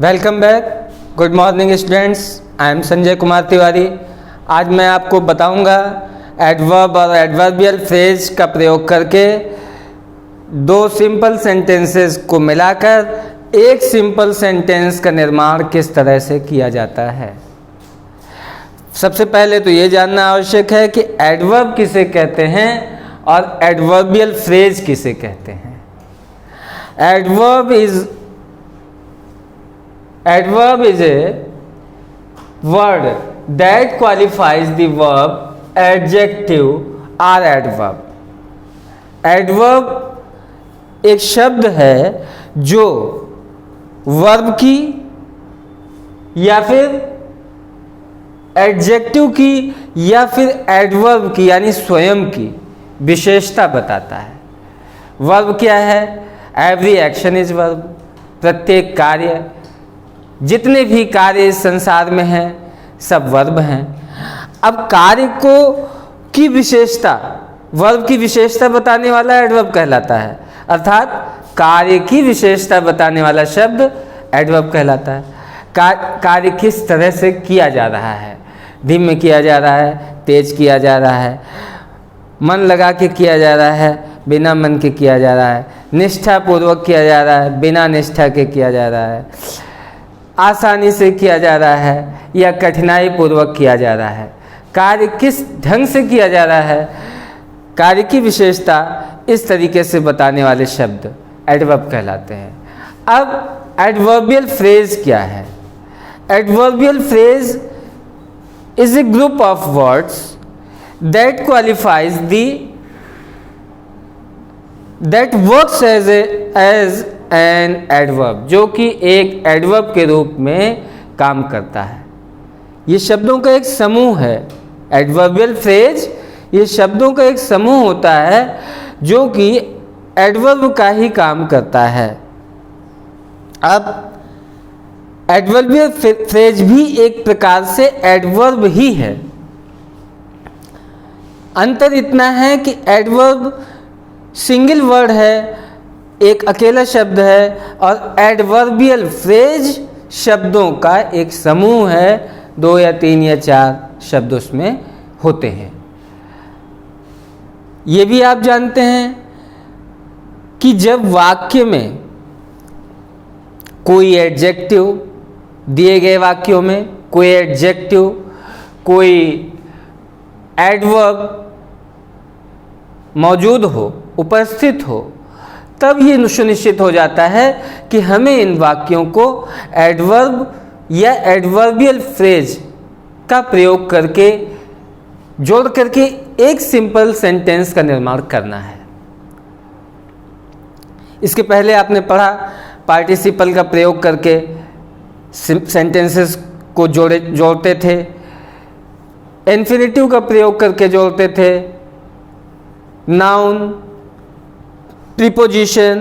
Welcome back. Good morning students, I am Sanjay Kumar Tiwari. आज मैं आपको बताऊंगा एडवर्ब और एडवर्बियल फ्रेज का प्रयोग करके दो सिंपल सेंटेंसेस को मिलाकर एक सिंपल सेंटेंस का निर्माण किस तरह से किया जाता है। सबसे पहले तो ये जानना आवश्यक है कि एडवर्ब किसे कहते हैं और एडवर्बियल फ्रेज किसे कहते हैं। Adverb is a word that qualifies the verb, adjective or adverb. Adverb एक शब्द है जो वर्ब की या फिर एडजेक्टिव की या फिर एडवर्ब की यानी स्वयं की विशेषता बताता है। वर्ब क्या है? Every action is verb. प्रत्येक कार्य, जितने भी कार्य इस संसार में हैं सब वर्ब हैं। अब कार्य को की विशेषता, वर्ब की विशेषता बताने वाला एडवर्ब कहलाता है, अर्थात कार्य की विशेषता बताने वाला शब्द एडवर्ब कहलाता है। कार्य किस तरह से किया जा रहा है, धीमे किया जा रहा है, तेज किया जा रहा है, मन लगा के किया जा रहा है, बिना मन के किया जा रहा है, निष्ठा पूर्वक किया जा रहा है, बिना निष्ठा के किया जा रहा है, आसानी से किया जा रहा है या कठिनाई पूर्वक किया जा रहा है। कार्य किस ढंग से किया जा रहा है, कार्य की विशेषता इस तरीके से बताने वाले शब्द एडवर्ब कहलाते हैं। अब एडवर्बियल फ्रेज क्या है? Adverbial phrase is a group of words that qualifies that works as an adverb, जो कि एक एडवर्ब के रूप में काम करता है। ये शब्दों का एक समूह है। एडवर्बियल फ्रेज ये शब्दों का एक समूह होता है जो कि एडवर्ब का ही काम करता है। अब एडवर्बियल फ्रेज भी एक प्रकार से एडवर्ब ही है। अंतर इतना है कि एडवर्ब सिंगल वर्ड है, एक अकेला शब्द है, और एडवर्बियल फ्रेज शब्दों का एक समूह है, 2 या 3 या 4 शब्द उसमें होते हैं। ये भी आप जानते हैं कि जब वाक्य में कोई एडजेक्टिव, दिए गए वाक्यों में कोई एडजेक्टिव, कोई एडवर्ब मौजूद हो, उपस्थित हो, तब ये सुनिश्चित हो जाता है कि हमें इन वाक्यों को एडवर्ब या एडवर्बियल फ्रेज का प्रयोग करके जोड़ करके एक सिंपल सेंटेंस का निर्माण करना है। इसके पहले आपने पढ़ा पार्टिसिपल का प्रयोग करके सेंटेंसेस को जोड़ते थे, इन्फिनेटिव का प्रयोग करके जोड़ते थे, नाउन प्रीपोजिशन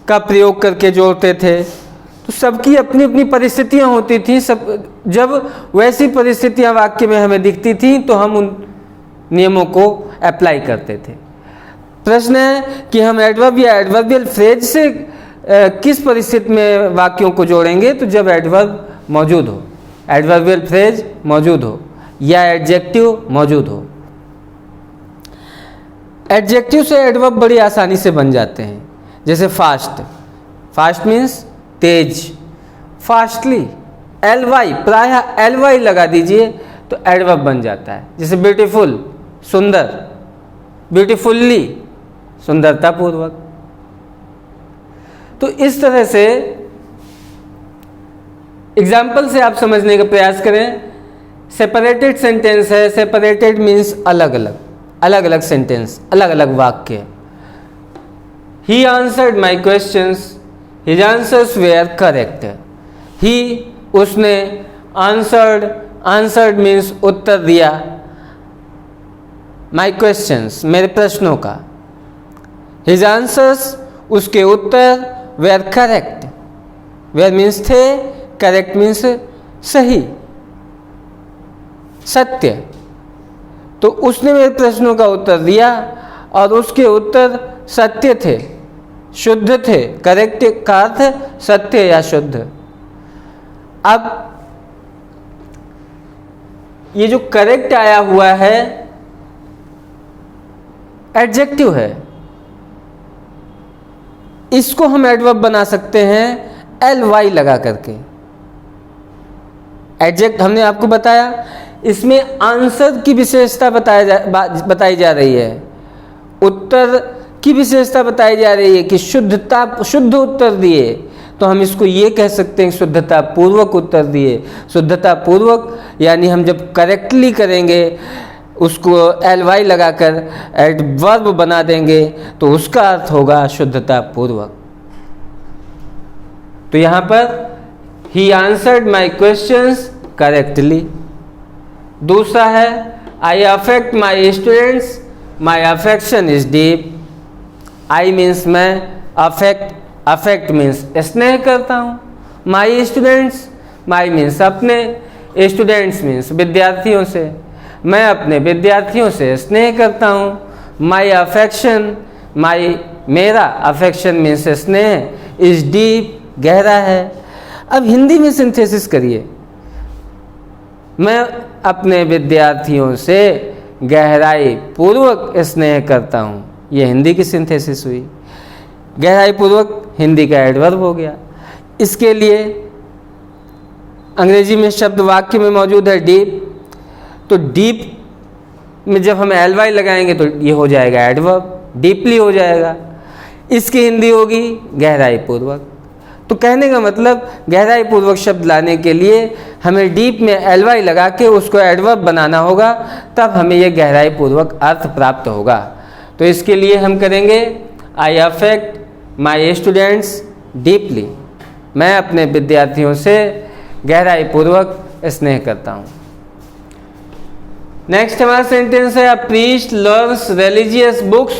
का प्रयोग करके जोड़ते थे। तो सबकी अपनी अपनी परिस्थितियां होती थी। जब वैसी परिस्थितियां वाक्य में हमें दिखती थी तो हम उन नियमों को अप्लाई करते थे। प्रश्न है कि हम एडवर्ब या एडवर्बियल फ्रेज से किस परिस्थिति में वाक्यों को जोड़ेंगे? तो जब एडवर्ब मौजूद हो, एडवर्बियल फ्रेज मौजूद हो या एडजेक्टिव मौजूद हो। एडजेक्टिव से एडवर्ब बड़ी आसानी से बन जाते हैं, जैसे फास्ट। फास्ट मीन्स तेज, फास्टली, ly, प्रायः ly लगा दीजिए तो एडवर्ब बन जाता है। जैसे ब्यूटीफुल, सुंदर, ब्यूटीफुल्ली, सुंदरतापूर्वक। तो इस तरह से एग्जाम्पल से आप समझने का प्रयास करें। सेपरेटेड सेंटेंस है, सेपरेटेड मीन्स अलग अलग, अलग अलग सेंटेंस, अलग अलग वाक्य। He answered my questions, his answers were correct. He, उसने, answered means उत्तर दिया, my questions, मेरे प्रश्नों का, his answers, उसके उत्तर, were correct, were means थे, correct means सही, सत्य। तो उसने मेरे प्रश्नों का उत्तर दिया और उसके उत्तर सत्य थे, शुद्ध थे। करेक्ट का अर्थ सत्य या शुद्ध। अब ये जो करेक्ट आया हुआ है एडजेक्टिव है, इसको हम एडवर्ब बना सकते हैं ly लगा करके। एडजेक्ट हमने आपको बताया, इसमें आंसर की विशेषता बताई जा रही है, उत्तर की विशेषता बताई जा रही है कि शुद्ध उत्तर दिए, तो हम इसको ये कह सकते हैं शुद्धता पूर्वक उत्तर दिए। शुद्धता पूर्वक यानी हम जब करेक्टली करेंगे उसको ly लगाकर एडवर्ब बना देंगे तो उसका अर्थ होगा शुद्धता पूर्वक। तो यहाँ पर ही आंसर्ड माई क्वेश्चंस करेक्टली। दूसरा है I affect my students, my affection is deep. I means मैं, अफेक्ट मीन्स स्नेह करता हूँ, माई स्टूडेंट्स, माई मीन्स अपने, स्टूडेंट्स मीन्स विद्यार्थियों से, मैं अपने विद्यार्थियों से स्नेह करता हूँ। माई अफेक्शन, मेरा अफेक्शन मीन्स स्नेह, इज डीप गहरा है। अब हिंदी में सिंथेसिस करिए, मैं अपने विद्यार्थियों से गहराई पूर्वक स्नेह करता हूँ, ये हिंदी की सिंथेसिस हुई। गहराई पूर्वक हिंदी का एडवर्ब हो गया। इसके लिए अंग्रेजी में शब्द वाक्य में मौजूद है डीप, तो डीप में जब हम ly लगाएंगे तो ये हो जाएगा एडवर्ब, डीपली हो जाएगा। इसकी हिंदी होगी गहराई पूर्वक। तो कहने का मतलब गहराई पूर्वक शब्द लाने के लिए हमें डीप में ly लगा के उसको एडवर्ब बनाना होगा, तब हमें यह गहराई पूर्वक अर्थ प्राप्त होगा। तो इसके लिए हम करेंगे आई अफेक्ट माई स्टूडेंट्स डीपली, मैं अपने विद्यार्थियों से गहराई पूर्वक स्नेह करता हूँ। नेक्स्ट हमारा सेंटेंस है, अ priest learns religious books,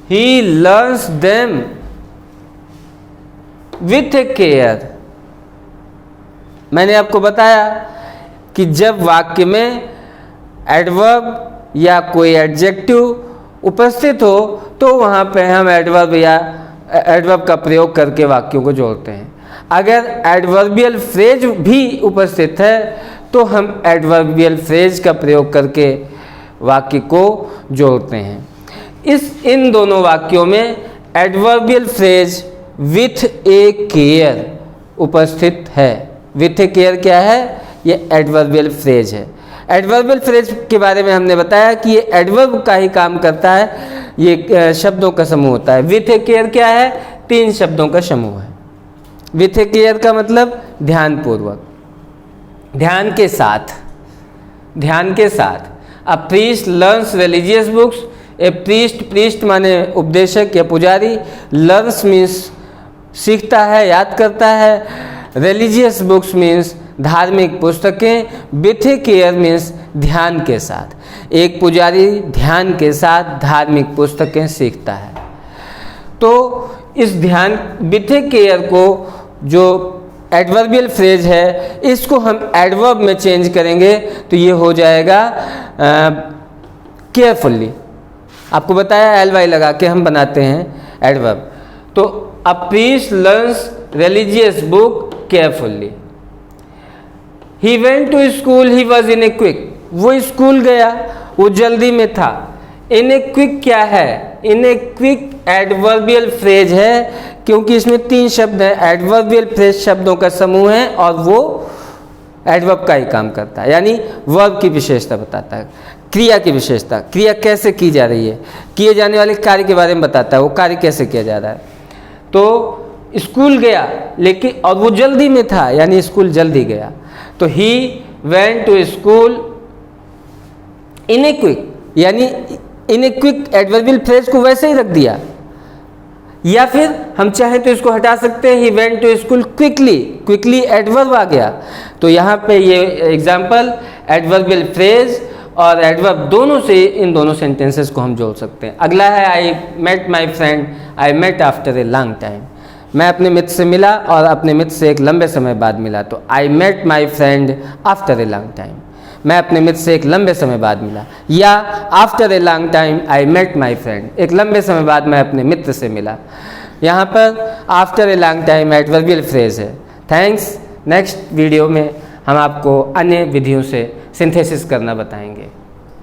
he learns them with care. मैंने आपको बताया कि जब वाक्य में एडवर्ब या कोई एडजेक्टिव उपस्थित हो तो वहाँ पे हम एडवर्ब का प्रयोग करके वाक्यों को जोड़ते हैं। अगर एडवर्बियल फ्रेज भी उपस्थित है तो हम एडवर्बियल फ्रेज का प्रयोग करके वाक्य को जोड़ते हैं। इन दोनों वाक्यों में adverbial phrase with A care उपस्थित है। विथ ए केयर क्या है? ये एडवर्बियल फ्रेज है। एडवर्बियल फ्रेज के बारे में हमने बताया कि ये एडवर्ब का ही काम करता है, ये शब्दों का समूह होता है। विथ ए केयर क्या है? 3 शब्दों का समूह है। विथ ए केयर का मतलब ध्यानपूर्वक, ध्यान के साथ, ध्यान के साथ। अ प्रीस्ट लर्न्स रिलीजियस बुक्स, ए प्रीस्ट माने उपदेशक या पुजारी, लर्न्स मीन्स सीखता है, याद करता है, रिलीजियस बुक्स मीन्स धार्मिक पुस्तकें, विथ ए केयर मीन्स ध्यान के साथ। एक पुजारी ध्यान के साथ धार्मिक पुस्तकें सीखता है। तो इस ध्यान विथ ए केयर को जो एडवर्बियल फ्रेज है इसको हम एडवर्ब में चेंज करेंगे तो ये हो जाएगा केयरफुली। आपको बताया ly लगा के हम बनाते हैं एडवर्ब। तो a priest learns religious book carefully. He went to school, he was in a quick. वो स्कूल गया, वो जल्दी में था। इन ए क्विक क्या है? इन ए क्विक एडवर्बियल फ्रेज है क्योंकि इसमें 3 शब्द हैं। एडवर्बियल फ्रेज शब्दों का समूह है और वो एडवर्ब का ही काम करता है, यानी वर्ब की विशेषता बताता है, क्रिया की विशेषता, क्रिया कैसे की जा रही है, किए जाने वाले कार्य के बारे में बताता है, वो कार्य कैसे किया जा रहा है। तो स्कूल गया लेकिन और वो जल्दी में था, यानी स्कूल जल्दी गया। तो he went to school in a quick, यानी in a quick adverbial phrase को वैसे ही रख दिया। या फिर हम चाहें तो इसको हटा सकते हैं, he went to school quickly, quickly adverb आ गया। तो यहाँ पे ये एग्जाम्पल एडवर्बियल फ्रेज और एडवर्ब दोनों से इन दोनों सेंटेंसेस को हम जोड़ सकते हैं। अगला है I met my friend, I met after a long time. मैं अपने मित्र से मिला और अपने मित्र से एक लंबे समय बाद मिला। तो I met my friend after a long time, मैं अपने मित्र से एक लंबे समय बाद मिला। या after a long time I met my friend, एक लंबे समय बाद मैं अपने मित्र से मिला। यहाँ पर after a long time adverbial phrase है। थैंक्स नेक्स्ट वीडियो में हम आपको अन्य विधियों से सिंथेसिस करना बताएंगे।